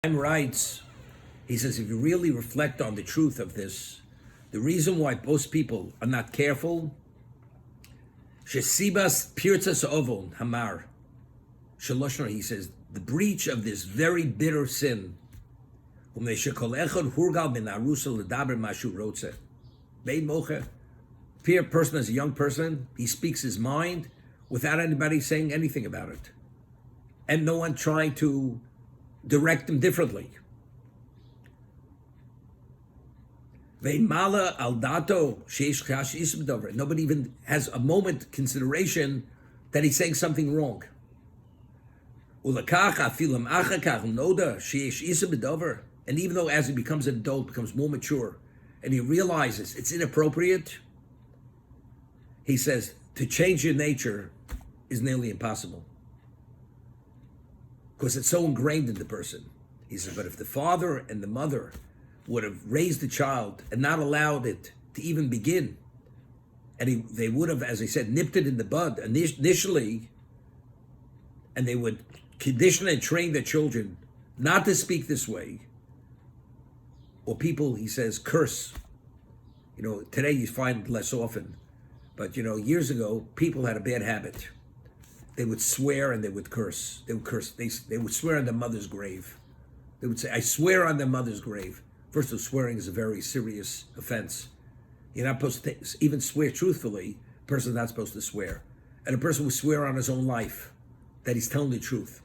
Chaim writes, he says, if you really reflect on the truth of this, the reason why most people are not careful, Shesibas Pirtzas Ovon Hamar, Shaloshna, he says, the breach of this very bitter sin, here, a person as a young person, he speaks his mind without anybody saying anything about it. And no one trying to direct him differently. Nobody even has a moment consideration that he's saying something wrong. And even though as he becomes an adult, becomes more mature, and he realizes it's inappropriate, he says, to change your nature is nearly impossible. Because it's so ingrained in the person. He says, but if the father and the mother would have raised the child and not allowed it to even begin, and they would have, as I said, nipped it in the bud initially, and they would condition and train their children not to speak this way, or people, he says, curse. Today you find it less often, but years ago, people had a bad habit. They would swear and they would curse. They would curse. They would swear on their mother's grave. They would say, I swear on their mother's grave. First of all, swearing is a very serious offense. You're not supposed to even swear truthfully. A person's not supposed to swear. And a person would swear on his own life that he's telling the truth.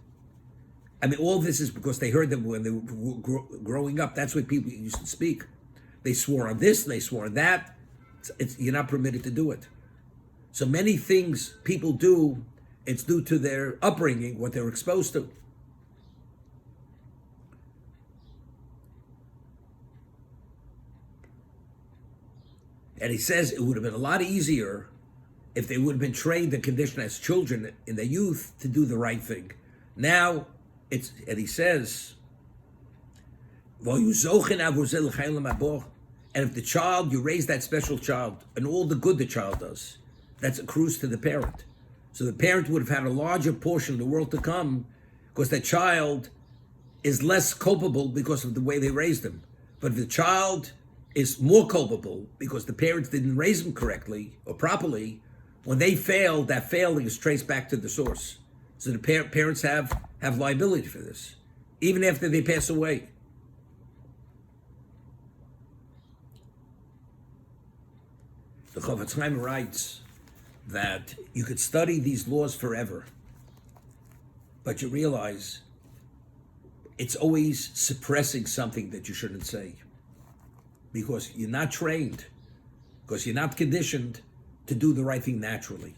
I mean, all this is because they heard them when they were growing up. That's what people used to speak. They swore on this, they swore on that. You're not permitted to do it. So many things people do, it's due to their upbringing, what they're exposed to. And he says it would have been a lot easier if they would have been trained and conditioned as children in their youth to do the right thing. Now, and he says, and if the child, you raise that special child, and all the good the child does, that's accrues to the parent. So the parent would have had a larger portion of the world to come because that child is less culpable because of the way they raised him. But if the child is more culpable because the parents didn't raise him correctly or properly, when they fail, that failing is traced back to the source. So the parents have liability for this, even after they pass away. The Chafetz Chaim writes that you could study these laws forever, but you realize it's always suppressing something that you shouldn't say because you're not trained, because you're not conditioned to do the right thing naturally.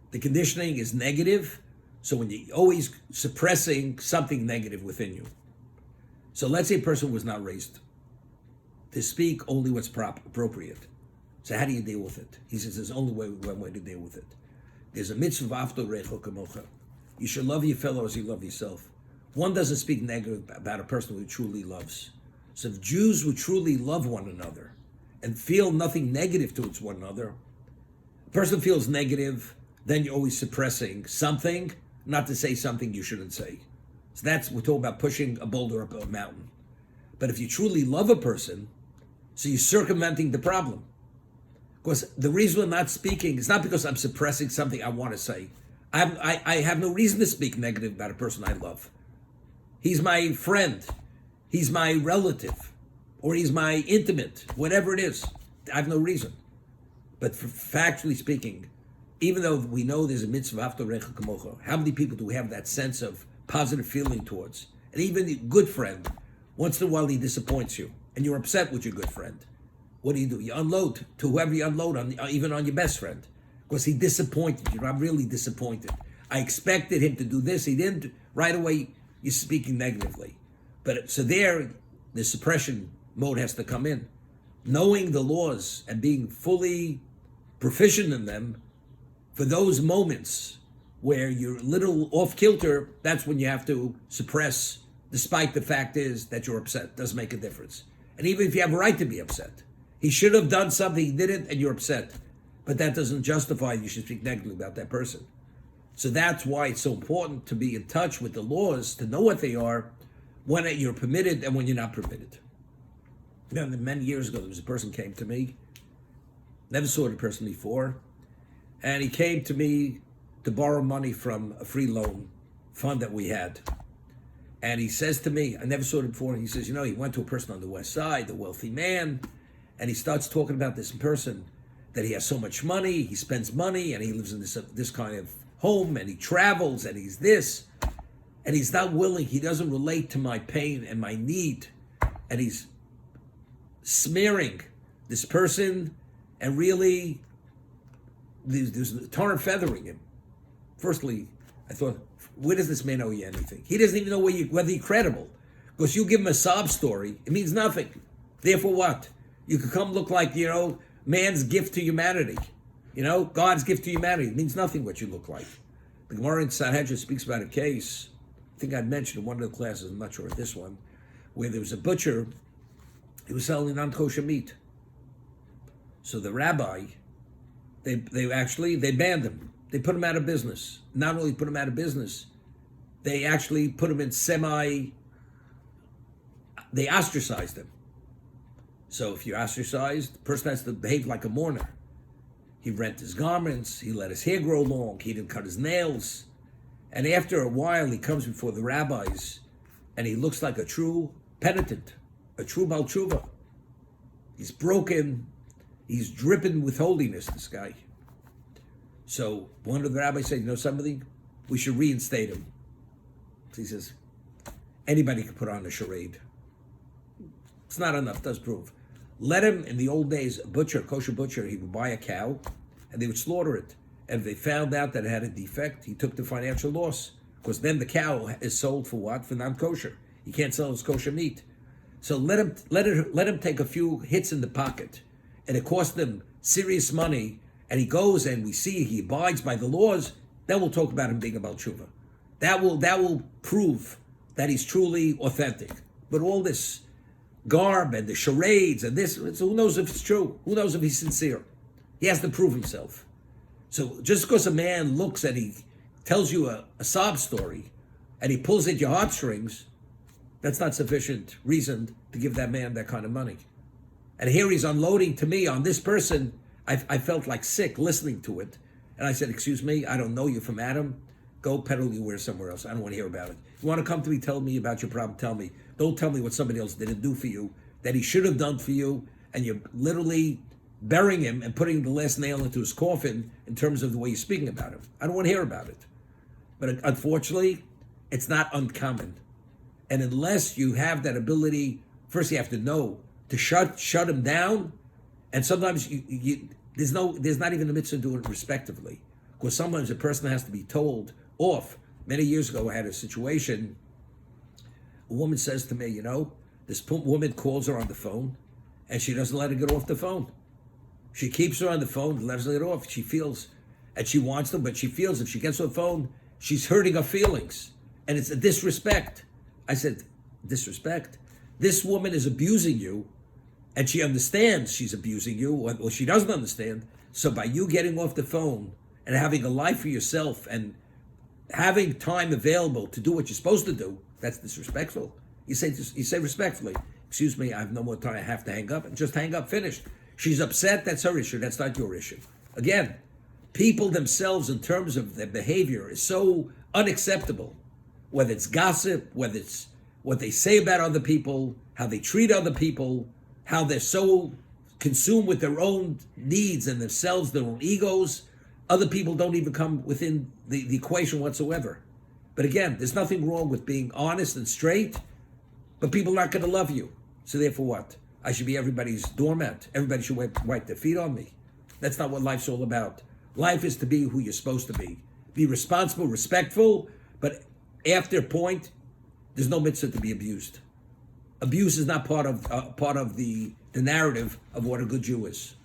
The conditioning is negative, so when you're always suppressing something negative within you. So let's say a person was not raised to speak only what's appropriate. So how do you deal with it? He says there's only one way to deal with it. There's a mitzvah after recho kamocha. You should love your fellow as you love yourself. One doesn't speak negative about a person who truly loves. So if Jews would truly love one another and feel nothing negative towards one another, a person feels negative, then you're always suppressing something, not to say something you shouldn't say. So we're talking about pushing a boulder up a mountain. But if you truly love a person, so you're circumventing the problem. Because the reason I'm not speaking is not because I'm suppressing something I want to say. I have no reason to speak negative about a person I love. He's my friend. He's my relative. Or he's my intimate. Whatever it is. I have no reason. But factually speaking, even though we know there's a mitzvah after recha kamocha, how many people do we have that sense of positive feeling towards? And even a good friend, once in a while he disappoints you, and you're upset with your good friend. What do? You unload to whoever you unload on, even on your best friend, because he disappointed you. I'm really disappointed. I expected him to do this. He didn't. Right away, you're speaking negatively. But so there, the suppression mode has to come in. Knowing the laws and being fully proficient in them, for those moments where you're a little off kilter, that's when you have to suppress, despite the fact is that you're upset. Doesn't make a difference. And even if you have a right to be upset, he should have done something, he didn't, and you're upset. But that doesn't justify you should speak negatively about that person. So that's why it's so important to be in touch with the laws, to know what they are, when you're permitted and when you're not permitted. Many years ago, there was a person came to me, never saw the person before, and he came to me to borrow money from a free loan fund that we had. And he says to me, I never saw him before, and he says, he went to a person on the west side, a wealthy man, and he starts talking about this person, that he has so much money, he spends money, and he lives in this kind of home, and he travels, and he's this, and he's not willing, he doesn't relate to my pain and my need, and he's smearing this person, and really, there's tar and feathering him. Firstly, I thought, where does this man owe you anything? He doesn't even know whether you're credible. Because you give him a sob story, it means nothing. Therefore what? You could come look like, man's gift to humanity. God's gift to humanity. It means nothing what you look like. The Gemara in Sanhedrin speaks about a case, I think I'd mentioned in one of the classes, I'm not sure this one, where there was a butcher, he was selling non-kosher meat. So the rabbi, they banned him. They put him out of business. Not only put him out of business, they actually put him in they ostracized him. So if you're ostracized, the person has to behave like a mourner. He rent his garments, he let his hair grow long, he didn't cut his nails. And after a while, he comes before the rabbis, and he looks like a true penitent, a true Baal Tshuva. He's broken, he's dripping with holiness, this guy. So one of the rabbis said, something? We should reinstate him. So he says, anybody can put on a charade. It's not enough, does prove. Let him, in the old days, a kosher butcher, he would buy a cow, and they would slaughter it. And if they found out that it had a defect, he took the financial loss. Because then the cow is sold for what? For non-kosher. He can't sell his kosher meat. So let him take a few hits in the pocket. And it cost him serious money, and he goes and we see he abides by the laws, then we'll talk about him being a Baal Tshuva. That will prove that he's truly authentic. But all this garb and the charades and this, who knows if it's true? Who knows if he's sincere? He has to prove himself. So just because a man looks and he tells you a sob story and he pulls at your heartstrings, that's not sufficient reason to give that man that kind of money. And here he's unloading to me on this person. I felt like sick listening to it. And I said, excuse me, I don't know you from Adam. Go peddle your wares somewhere else. I don't want to hear about it. You want to come to me, tell me about your problem, tell me. Don't tell me what somebody else didn't do for you, that he should have done for you, and you're literally burying him and putting the last nail into his coffin in terms of the way you're speaking about him. I don't want to hear about it. But unfortunately, it's not uncommon. And unless you have that ability, first you have to know to shut him down, and sometimes there's not even a mitzvah to do it respectively, because sometimes a person has to be told off. Many years ago, I had a situation. A woman says to me, this woman calls her on the phone, and she doesn't let her get off the phone. She keeps her on the phone, lets her get off. She feels, and she wants to, but she feels if she gets on the phone, she's hurting her feelings, and it's a disrespect. I said, disrespect? This woman is abusing you, and she understands she's abusing you, or she doesn't understand. So by you getting off the phone and having a life for yourself and having time available to do what you're supposed to do, that's disrespectful. You say respectfully, excuse me, I have no more time, I have to hang up, and just hang up, finished. She's upset, that's her issue, that's not your issue. Again, people themselves in terms of their behavior is so unacceptable, whether it's gossip, whether it's what they say about other people, how they treat other people, how they're so consumed with their own needs and themselves, their own egos. Other people don't even come within the equation whatsoever. But again, there's nothing wrong with being honest and straight, but people are not going to love you. So therefore what? I should be everybody's doormat. Everybody should wipe their feet on me. That's not what life's all about. Life is to be who you're supposed to be. Be responsible, respectful, but after a point, there's no mitzvah to be abused. Abuse is not part of the narrative of what a good Jew is.